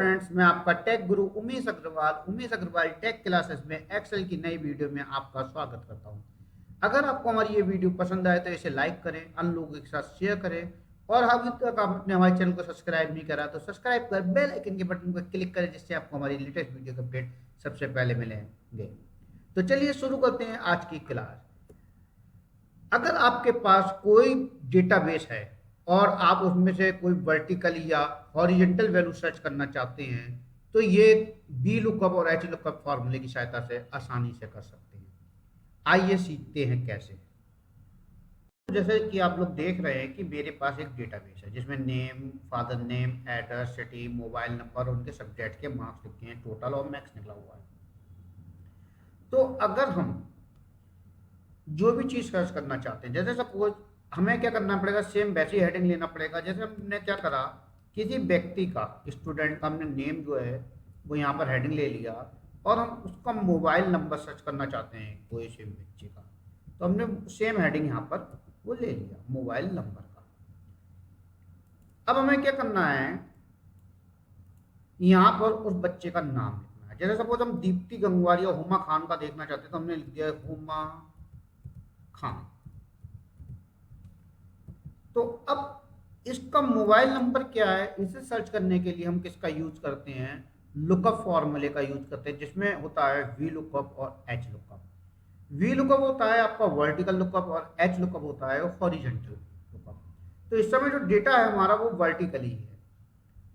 Friends, मैं आपका take गुरु Umesh Agarwal take classes में एक्सेल की नई वीडियो में आपका स्वागत करता हूं। अगर आपको हमारी ये वीडियो पसंद आए तो इसे लाइक करें, अन्य लोगों के साथ शेयर करें और अभी तक आपने हमारे चैनल को सब्सक्राइब नहीं करा तो सब्सक्राइब कर बेल आइकन के बटन पर क्लिक करें, जिससे आपको हमारी लेटेस्ट वीडियो के अपडेट सबसे पहले मिलेंगे। तो चलिए शुरू करते हैं आज की क्लास। अगर आपके पास कोई डेटाबेस है और आप उसमें से कोई वर्टिकल या हॉरिजेंटल वैल्यू सर्च करना चाहते हैं तो ये बी लुकअप और एच लुकअप फॉर्मूले की सहायता से आसानी से कर सकते हैं। आइए सीखते हैं कैसे। जैसे कि आप लोग देख रहे हैं कि मेरे पास एक डेटाबेस है जिसमें name, father name, address, city, mobile number, उनके सब्जेक्ट के मार्क्स लिखे हैं, टोटल और मैक्स निकला हुआ है। तो अगर हम जो भी चीज सर्च करना चाहते हैं, जैसे सपोज हमें क्या करना पड़ेगा, सेम वैसी हेडिंग लेना पड़ेगा। जैसे हमने क्या करा, किसी व्यक्ति का, स्टूडेंट का हमने नेम जो है वो यहाँ पर हेडिंग ले लिया और हम उसका मोबाइल नंबर सर्च करना चाहते हैं कोई सेम बच्चे का, तो हमने सेम हेडिंग यहाँ पर वो ले लिया, मोबाइल नंबर का। अब हमें क्या करना है, यहाँ पर उस बच्चे का नाम लिखना है। जैसे सपोज हम दीप्ति गंगवार या हुमा खान का देखना चाहते हैं तो हमने लिख दिया हुमा खान। तो अब इसका मोबाइल नंबर क्या है, इसे सर्च करने के लिए हम किसका यूज करते हैं, लुकअप फॉर्मूले का यूज करते हैं, जिसमें होता है वी लुकअप और एच लुकअप। वी लुकअप होता है आपका वर्टिकल लुकअप और एच लुकअप होता है हॉरिजॉन्टल लुकअप। तो इस समय जो डेटा है हमारा वो वर्टिकली है।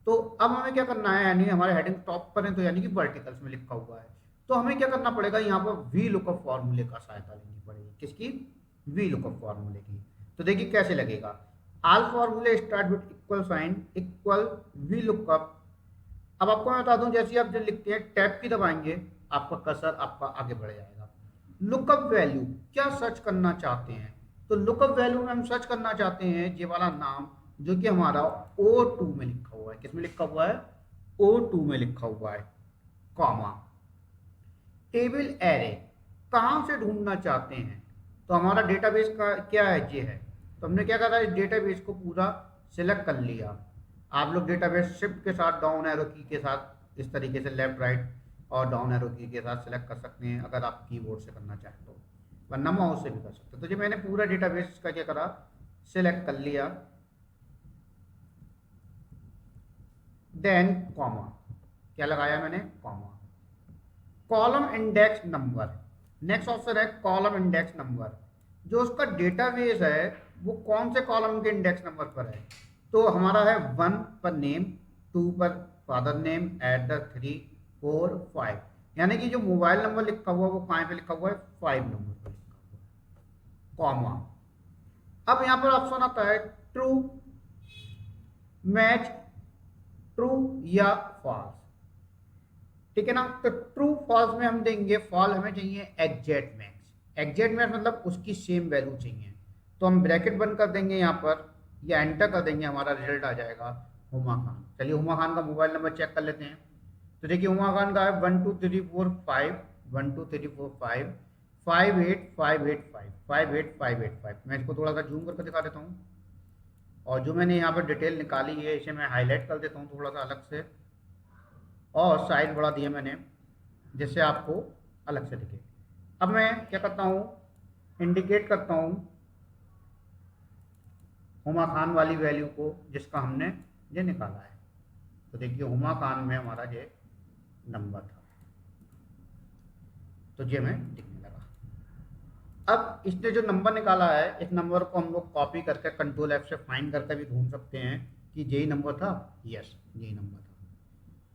तो अब हमें क्या करना है, यानी हमारे हेडिंग टॉप पर है तो यानी कि वर्टिकल्स में लिखा हुआ है, तो हमें क्या करना पड़ेगा, यहाँ पर वी लुकअप फॉर्मूले का सहायता लेनी पड़ेगी। किसकी? वी लुकअप फॉर्मूले की। तो देखिए कैसे लगेगा। ऑल फॉर्मूले start with equal sign equal we look up. अब आपको मैं बता दूं, जैसे आप जो लिखते हैं टैब की दबाएंगे आपका कर्सर आपका आगे बढ़ जाएगा। लुकअप वैल्यू क्या सर्च करना चाहते हैं, तो लुकअप वैल्यू में हम सर्च करना चाहते हैं ये वाला नाम जो कि हमारा O2 में लिखा हुआ है। किसमें लिखा हुआ है? O2 में लिखा हुआ है, कॉमा। टेबल एरे कहाँ से ढूंढना चाहते हैं, तो हमारा डेटाबेस का क्या है, ये है। तो हमने क्या करा, इस डेटाबेस को पूरा सिलेक्ट कर लिया। आप लोग डेटाबेस शिफ्ट के साथ डाउन एरो की के साथ इस तरीके से लेफ्ट राइट और डाउन एरो की के साथ सिलेक्ट कर सकते हैं अगर आप कीबोर्ड से करना चाहें तो, वरना माउस से भी कर सकते हैं। तो जो मैंने पूरा डेटाबेस का क्या करा, सिलेक्ट कर लिया, देन कॉमा, क्या लगाया मैंने, comma. Column index number, next option है कॉलम इंडेक्स नंबर। जो उसका डेटाबेस है वो कौन से कॉलम के इंडेक्स नंबर पर है, तो हमारा है 1 पर नेम, 2 पर फादर नेम, एट द 3, 4, 5, यानी कि जो मोबाइल नंबर लिखा हुआ वो कहाँ पे लिखा हुआ है, 5 नंबर पर लिखा हुआ है, कॉमा। अब यहाँ पर ऑप्शन आता है ट्रू, मैच, ट्रू या फॉल्स। ठीक है ना। तो ट्रू फॉल्स में हम देंगे, फॉल हमें चाहिए एग्जैक्ट मैक्स। एग्जैक्ट मैक्स मतलब उसकी सेम वैल्यू चाहिए, तो हम ब्रैकेट बंद कर देंगे यहाँ पर या एंटर कर देंगे, हमारा रिजल्ट आ जाएगा हुमा खान। चलिए हुमा खान का मोबाइल नंबर चेक कर लेते हैं। तो देखिए हुमा खान का है 12345 12345 58585 58585। मैं इसको थोड़ा सा जूम करके दिखा देता हूँ, और जो मैंने यहाँ पर डिटेल निकाली है इसे मैं हाईलाइट कर देता हूँ थोड़ा सा अलग से, और साइज बढ़ा दिया मैंने जिससे आपको अलग से दिखे। अब मैं क्या करता हूँ, इंडिकेट करता हूँ हुमा खान वाली वैल्यू को जिसका हमने ये निकाला है। तो देखिए हुमा खान में हमारा ये नंबर था, तो ये हमें दिखने लगा। अब इसने जो नंबर निकाला है इस नंबर को हम लोग कॉपी करके कंट्रोल F से फाइंड करके भी ढूंढ सकते हैं कि यही नंबर था, यस यही नंबर था।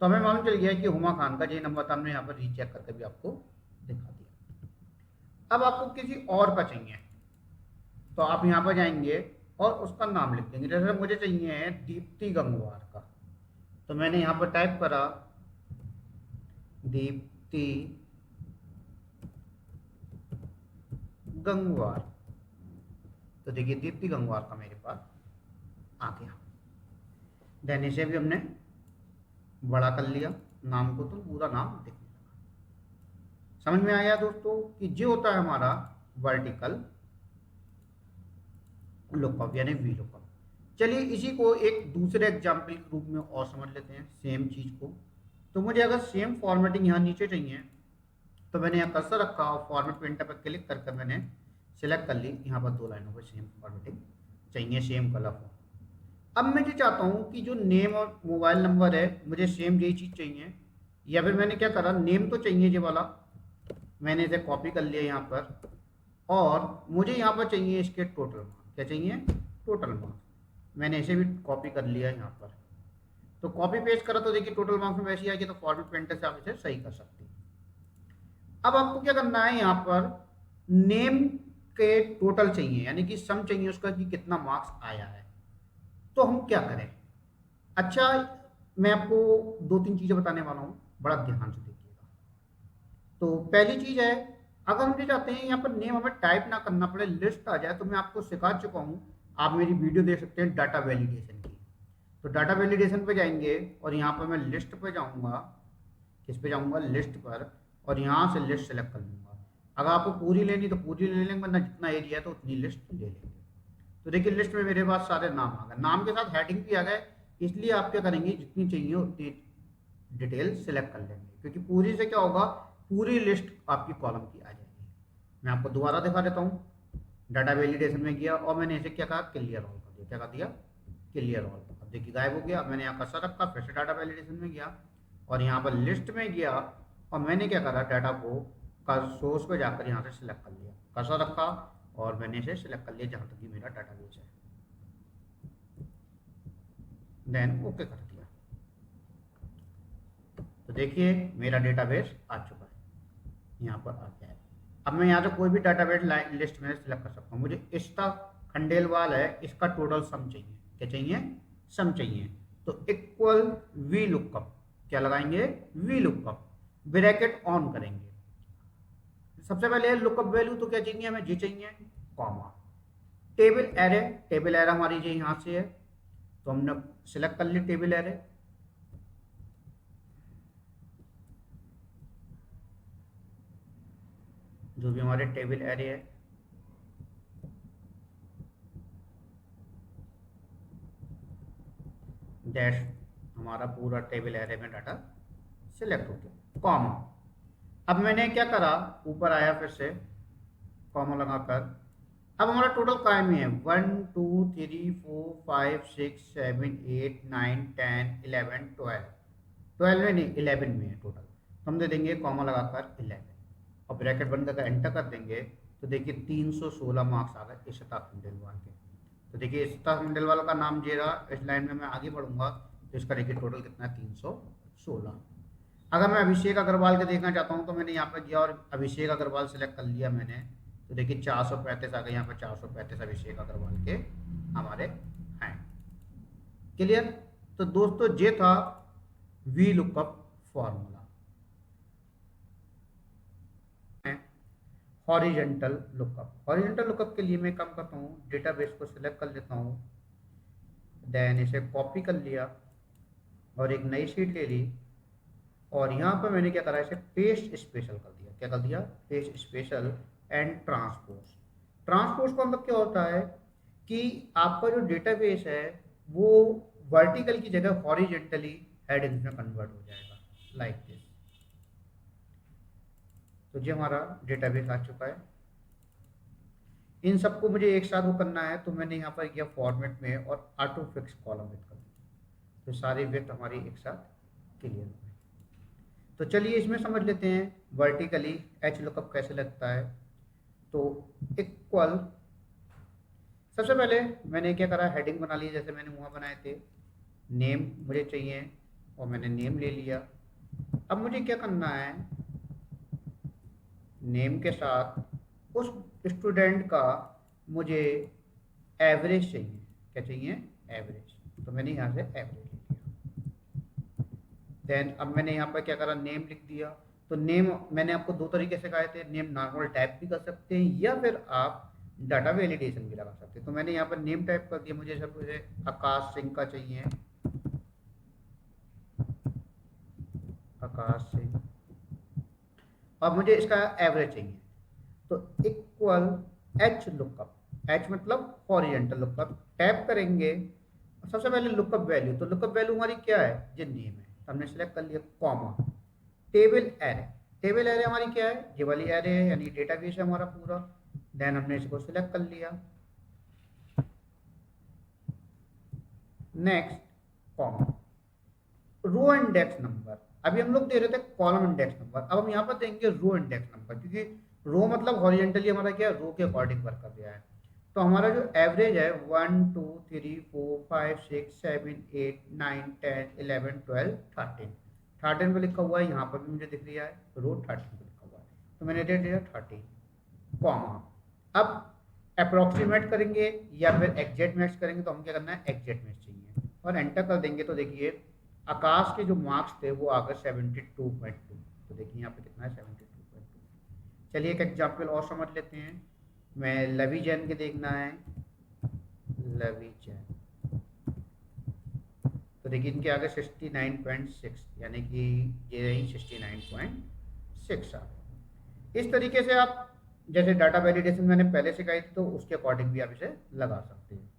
तो हमें मालूम चल गया कि हुमा खान का यही नंबर था, हमने यहाँ पर रीचेक करके भी आपको दिखा दिया। अब आपको किसी और का चाहिए तो आप यहाँ पर जाएंगे और उसका नाम लिख देंगे। जैसे मुझे चाहिए दीप्ति गंगवार का, तो मैंने यहाँ पर टाइप करा दीप्ति गंगवार। तो देखिए दीप्ति गंगवार का मेरे पास आ गया। देन इसे भी हमने बड़ा कर लिया नाम को, तो पूरा नाम दिखने लगा। समझ में आया दोस्तों कि जो होता है हमारा वर्टिकल लुकअप यानी वी लुकअप। चलिए इसी को एक दूसरे एग्जाम्पल के रूप में और समझ लेते हैं सेम चीज़ को। तो मुझे अगर सेम फॉर्मेटिंग यहाँ नीचे चाहिए तो मैंने यहाँ कर्सर रखा और फॉर्मेट प्रिंटर पर क्लिक करके मैंने सिलेक्ट कर ली। यहाँ पर 2 लाइनों पर सेम फॉर्मेटिंग चाहिए, सेम कलर फॉर्म। अब मैं जो चाहता हूँ कि जो नेम और मोबाइल नंबर है मुझे सेम यही चीज़ चाहिए, या फिर मैंने क्या करा, नेम तो चाहिए ये वाला, मैंने इसे कॉपी कर लिया यहाँ पर, और मुझे यहाँ पर चाहिए इसके टोटल मार्क्स। क्या चाहिए? Total marks. मैंने इसे भी कॉपी कर लिया यहाँ पर। तो कॉपी पेस्ट करा तो देखिए टोटल मार्क्स में वैसे ही आएगी, तो फॉर्मेट प्रिंटर से आप इसे सही कर सकते हैं। अब आपको क्या करना है, यहाँ पर नेम के टोटल चाहिए, यानी कि सम चाहिए उसका कि कितना मार्क्स आया है। तो हम क्या करें? अच्छा, मैं आपको 2-3 चीज़ें बताने वाला हूँ, बड़ा ध्यान से देखिएगा। तो पहली चीज़ है, अगर हम ये चाहते हैं यहाँ पर नेम हमें टाइप ना करना पड़े, लिस्ट आ जाए, तो मैं आपको सिखा चुका हूँ, आप मेरी वीडियो देख सकते हैं डाटा वैलिडेशन की। तो डाटा वैलिडेशन पे जाएंगे और यहाँ पर मैं लिस्ट पे जाऊँगा। किस पे जाऊँगा? लिस्ट पर, और यहाँ से लिस्ट सेलेक्ट कर लूँगा। अगर आपको पूरी लेनी तो पूरी ले लेंगे, वरना जितना एरिया है तो उतनी लिस्ट ले लेंगे। तो देखिए लिस्ट में मेरे पास सारे नाम आ गए, नाम के साथ हेडिंग भी आ गए। इसलिए आप क्या करेंगे, जितनी चाहिए उतनी डिटेल सेलेक्ट कर लेंगे, क्योंकि पूरी से क्या होगा, पूरी लिस्ट आपकी कॉलम की आ जाएगी। मैं आपको दोबारा दिखा देता हूँ। डाटा वैलिडेशन में गया और मैंने इसे क्या कहा, क्लियर ऑल कर दिया। क्या कर दिया? Clear all. अब देखिए गायब हो गया। अब मैंने यहाँ कर्सर रखा, फिर से डाटा वैलिडेशन में गया और यहाँ पर लिस्ट में गया और मैंने क्या करा, डाटा को सोर्स पे जाकर यहाँ से सिलेक्ट कर लिया, कर्सर रखा और मैंने इसे सिलेक्ट कर लिया जहाँ तक कि मेरा डाटाबेस है, देन ओके कर दिया। तो देखिए मेरा डेटाबेस आ चुका है, यहाँ पर आ गया है। अब मैं यहाँ से कोई भी डाटाबेस लिस्ट में सिलेक्ट कर सकता हूँ। मुझे इसका खंडेलवाल है, इसका टोटल सम चाहिए। क्या चाहिए? सम चाहिए। तो इक्वल वी लुकअप, क्या लगाएंगे? वी लुकअप, ब्रैकेट ऑन करेंगे। सबसे पहले लुकअप वैल्यू तो क्या चाहिए हमें? जी चाहिए, comma. Table array, table array हमारी जी यहाँ से है, तो हमने सिलेक्ट कर ली टेबल एरे। जो भी हमारे टेबल एरे है, डैश हमारा पूरा टेबल एरे में डाटा सिलेक्ट हो गया, कॉमा। अब मैंने क्या करा, ऊपर आया फिर से कॉमा लगाकर। अब हमारा टोटल काय में है? 1 2 3 4 5 6 7 8 9 10 11 12। 12 में नहीं, 11 में है टोटल। तो हम दे देंगे कॉमा लगाकर 11 और ब्रैकेट बंद करके एंटर कर देंगे। तो देखिए 316 मार्क्स आ गए इशिता खंडेलवाल के। तो देखिए इशिता खंडेलवाल का नाम जे रहा। इस लाइन में मैं आगे बढ़ूंगा तो इसका देखिए टोटल कितना है? 316। अगर मैं अभिषेक अग्रवाल के देखना चाहता हूँ तो मैंने यहाँ पर गया और अभिषेक अग्रवाल सेलेक्ट कर लिया मैंने। तो देखिए 435 आ गए, यहाँ पर 435 अभिषेक अग्रवाल के हमारे हैं। क्लियर? तो दोस्तों ये था V lookup formula. Horizontal lookup, horizontal lookup के लिए मैं काम करता हूँ, डेटाबेस को सिलेक्ट कर लेता हूँ, देन इसे कॉपी कर लिया और एक नई शीट ले ली और यहाँ पर मैंने क्या करा, इसे पेस्ट स्पेशल कर दिया। क्या कर दिया? Paste special and transpose. Transpose का मतलब क्या होता है कि आपका जो डेटाबेस है वो वर्टिकल की जगह हॉरिजेंटली हेडिंग्स में कन्वर्ट हो जाएगा, लाइक दिस। तो ये हमारा डेटाबेस आ चुका है। इन सबको मुझे एक साथ वो करना है, तो मैंने यहाँ पर किया फॉर्मेट में और ऑटो फिक्स कॉलम विथ कर दिया। तो सारी विथ हमारी एक साथ क्लियर हो गई। तो चलिए इसमें समझ लेते हैं वर्टिकली एच लुकअप कैसे लगता है। तो इक्वल, सबसे पहले मैंने क्या करा, हेडिंग बना ली जैसे मैंने वहाँ बनाए थे। नेम मुझे चाहिए और मैंने नेम ले लिया। अब मुझे क्या करना है, नेम के साथ उस स्टूडेंट का मुझे एवरेज चाहिए। क्या चाहिए? एवरेज। तो मैंने यहाँ से एवरेज लिख दिया। देन अब मैंने यहाँ पर क्या करा, नेम लिख दिया। तो नेम मैंने आपको 2 तरीके से कहे थे, नेम नॉर्मल टाइप भी कर सकते हैं या फिर आप डाटा वैलिडेशन भी लगा सकते हैं। तो मैंने यहाँ पर नेम टाइप कर दिया, मुझे सब मुझे आकाश सिंह का चाहिए, आकाश सिंह, और मुझे इसका एवरेज चाहिए। तो इक्वल एच लुकअप, एच मतलब हॉरिजेंटल लुकअप, टैप करेंगे सबसे पहले लुकअप वैल्यू, तो लुकअप वैल्यू हमारी क्या है, जो नेम है, तो हमने सेलेक्ट कर लिया, comma table array. Table array हमारी क्या है, ये वाली एरे है, यानी डेटाबेस है हमारा पूरा। देन हमने इसको सिलेक्ट कर लिया, next comma row index number. अभी हम लोग दे रहे थे कॉलम इंडेक्स नंबर, अब हम यहाँ पर देंगे रो इंडेक्स नंबर, क्योंकि रो मतलब हॉरिजेंटली हमारा क्या है, रो के अकॉर्डिंग वर्क कर रहा है। तो हमारा जो एवरेज है 1 2 3 4 5 6 7 8 9 10 11 12 13, 13 पे लिखा हुआ है, यहाँ पर भी मुझे दिख रहा है रो 13 पे लिखा हुआ है, तो मैंने दे दिया 13 कॉमा। अब अप्रोक्सीमेट करेंगे या फिर एग्जैक्ट मैच करेंगे, तो हम क्या करना है, एग्जैक्ट मैच चाहिए, और एंटर कर देंगे। तो देखिए आकाश के जो मार्क्स थे वो आ गए 72.2, तो देखिए यहाँ पे कितना है 72.2। चलिए एक एग्जाम्पल और समझ लेते हैं। मैं लवी जैन के देखना है, लवी जैन, तो देखिए इनके आगे 69.6, यानी कि ये रही 69.6 आ गए। इस तरीके से आप, जैसे डाटा वैलिडेशन मैंने पहले सिखाई थी, तो उसके अकॉर्डिंग भी आप इसे लगा सकते हैं।